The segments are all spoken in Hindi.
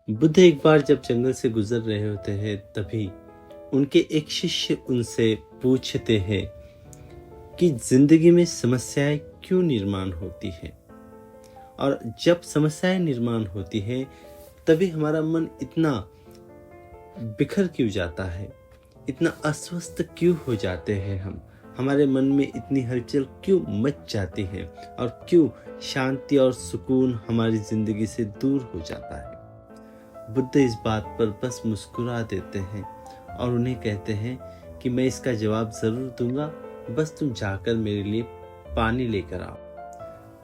बुद्ध एक बार जब जंगल से गुजर रहे होते हैं तभी उनके एक शिष्य उनसे पूछते हैं कि जिंदगी में समस्याएं क्यों निर्माण होती हैं, और जब समस्याएं निर्माण होती हैं तभी हमारा मन इतना बिखर क्यों जाता है, इतना अस्वस्थ क्यों हो जाते हैं हमारे मन में इतनी हलचल क्यों मच जाती है और क्यों शांति और सुकून हमारी जिंदगी से दूर हो जाता है। बुद्ध इस बात पर बस मुस्कुरा देते हैं और उन्हें कहते हैं कि मैं इसका जवाब जरूर दूंगा, बस तुम जाकर मेरे लिए पानी लेकर आओ।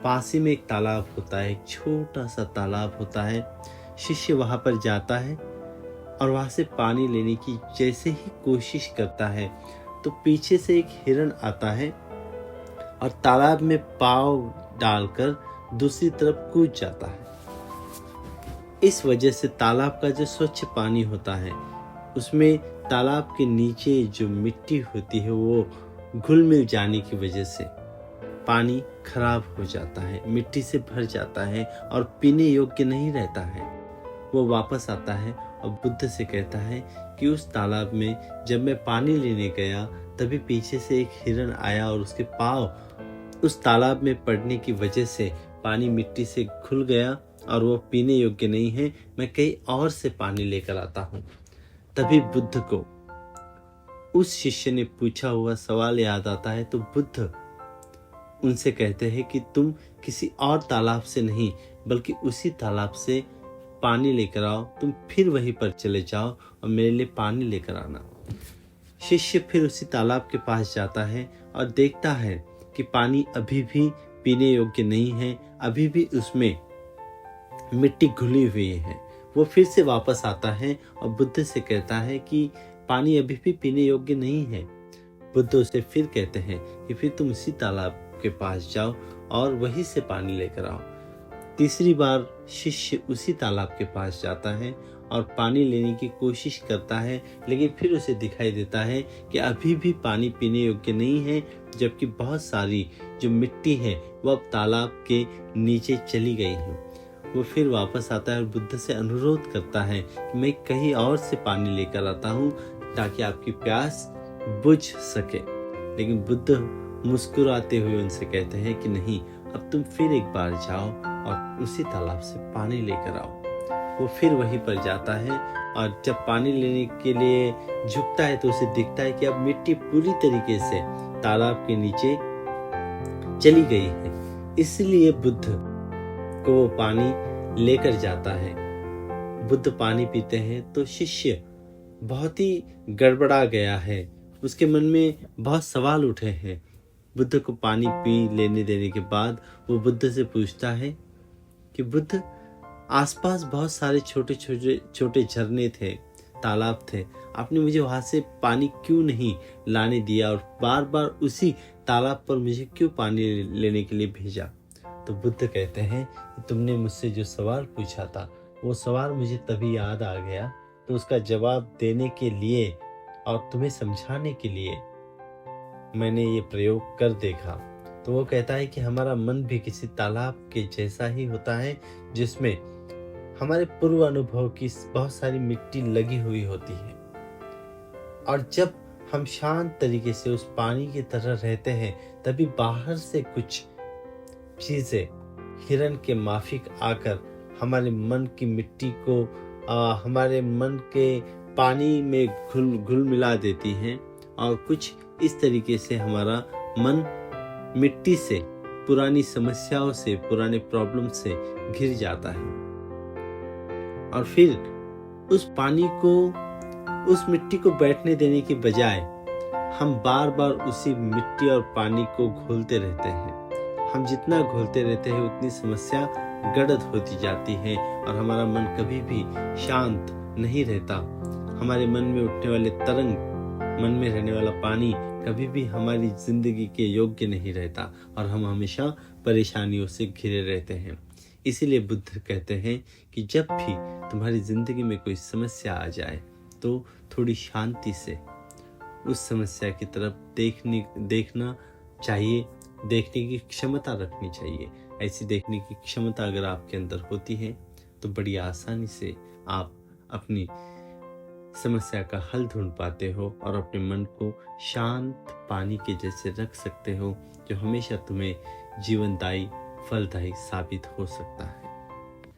पास ही में एक तालाब होता है, एक छोटा सा तालाब होता है। शिष्य वहां पर जाता है और वहां से पानी लेने की जैसे ही कोशिश करता है तो पीछे से एक हिरण आता है और तालाब में पाँव डालकर दूसरी तरफ कूद जाता है। इस वजह से तालाब का जो स्वच्छ पानी होता है उसमें तालाब के नीचे जो मिट्टी होती है वो घुल मिल जाने की वजह से पानी खराब हो जाता है, मिट्टी से भर जाता है और पीने योग्य नहीं रहता है। वो वापस आता है और बुद्ध से कहता है कि उस तालाब में जब मैं पानी लेने गया तभी पीछे से एक हिरण आया और उसके पाँव उस तालाब में पड़ने की वजह से पानी मिट्टी से घुल गया और वो पीने योग्य नहीं है, मैं कहीं और से पानी लेकर आता हूँ। तभी बुद्ध को उस शिष्य ने पूछा हुआ सवाल याद आता है तो बुद्ध उनसे कहते हैं कि तुम किसी और तालाब से नहीं बल्कि उसी तालाब से पानी लेकर आओ, तुम फिर वहीं पर चले जाओ और मेरे लिए पानी लेकर आना। शिष्य फिर उसी तालाब के पास जाता है और देखता है कि पानी अभी भी पीने योग्य नहीं है, अभी भी उसमें मिट्टी घुली हुई है। वो फिर से वापस आता है और बुद्ध से कहता है कि पानी अभी भी पीने योग्य नहीं है। बुद्ध उसे फिर कहते हैं कि फिर तुम उसी तालाब के पास जाओ और वहीं से पानी लेकर आओ। तीसरी बार शिष्य उसी तालाब के पास जाता है और पानी लेने की कोशिश करता है, लेकिन फिर उसे दिखाई देता है कि अभी भी पानी पीने योग्य नहीं है, जबकि बहुत सारी जो मिट्टी है वो अब तालाब के नीचे चली गई है। वो फिर वापस आता है और बुद्ध से अनुरोध करता है कि मैं कहीं और से पानी लेकर आता हूँ ताकि आपकी प्यास बुझ सके। लेकिन बुद्ध मुस्कुराते हुए उनसे कहते हैं कि नहीं, अब तुम फिर एक बार जाओ और उसी तालाब से पानी लेकर आओ। वो फिर वहीं पर जाता है और जब पानी लेने के लिए झुकता है तो उसे दिखता है कि अब मिट्टी पूरी तरीके से तालाब के नीचे चली गई है। इसलिए बुद्ध को वो पानी लेकर जाता है। बुद्ध पानी पीते हैं तो शिष्य बहुत ही गड़बड़ा गया है, उसके मन में बहुत सवाल उठे हैं। बुद्ध को पानी पी लेने देने के बाद वो बुद्ध से पूछता है कि बुद्ध, आसपास बहुत सारे छोटे छोटे छोटे झरने थे, तालाब थे, आपने मुझे वहां से पानी क्यों नहीं लाने दिया और बार बार उसी तालाब पर मुझे क्यों पानी लेने के लिए भेजा? तो बुद्ध कहते हैं कि तुमने मुझसे जो सवाल पूछा था वो सवाल मुझे तभी याद आ गया, तो उसका जवाब देने के लिए और तुम्हें समझाने के लिए मैंने ये प्रयोग कर देखा। तो वो कहता है कि हमारा मन भी किसी तालाब के जैसा ही होता है जिसमें हमारे पूर्व अनुभव की बहुत सारी मिट्टी लगी हुई होती है, और जब हम शांत तरीके से उस पानी की तरह रहते हैं तभी बाहर से कुछ चीजें हिरण के माफिक आकर हमारे मन की मिट्टी को हमारे मन के पानी में घुल मिला देती हैं, और कुछ इस तरीके से हमारा मन मिट्टी से, पुरानी समस्याओं से, पुराने प्रॉब्लम से घिर जाता है। और फिर उस पानी को, उस मिट्टी को बैठने देने की बजाय हम बार बार उसी मिट्टी और पानी को घोलते रहते हैं। हम जितना घोलते रहते हैं उतनी समस्या गड़द होती जाती है और हमारा मन कभी भी शांत नहीं रहता। हमारे मन में उठने वाले तरंग, मन में रहने वाला पानी कभी भी हमारी जिंदगी के योग्य नहीं रहता और हम हमेशा परेशानियों से घिरे रहते हैं। इसीलिए बुद्ध कहते हैं कि जब भी तुम्हारी जिंदगी में कोई समस्या आ जाए तो थोड़ी शांति से उस समस्या की तरफ देखना चाहिए, देखने की क्षमता रखनी चाहिए। ऐसी देखने की क्षमता अगर आपके अंदर होती है तो बड़ी आसानी से आप अपनी समस्या का हल ढूंढ पाते हो और अपने मन को शांत पानी के जैसे रख सकते हो, जो हमेशा तुम्हें जीवनदायी फलदायी साबित हो सकता है।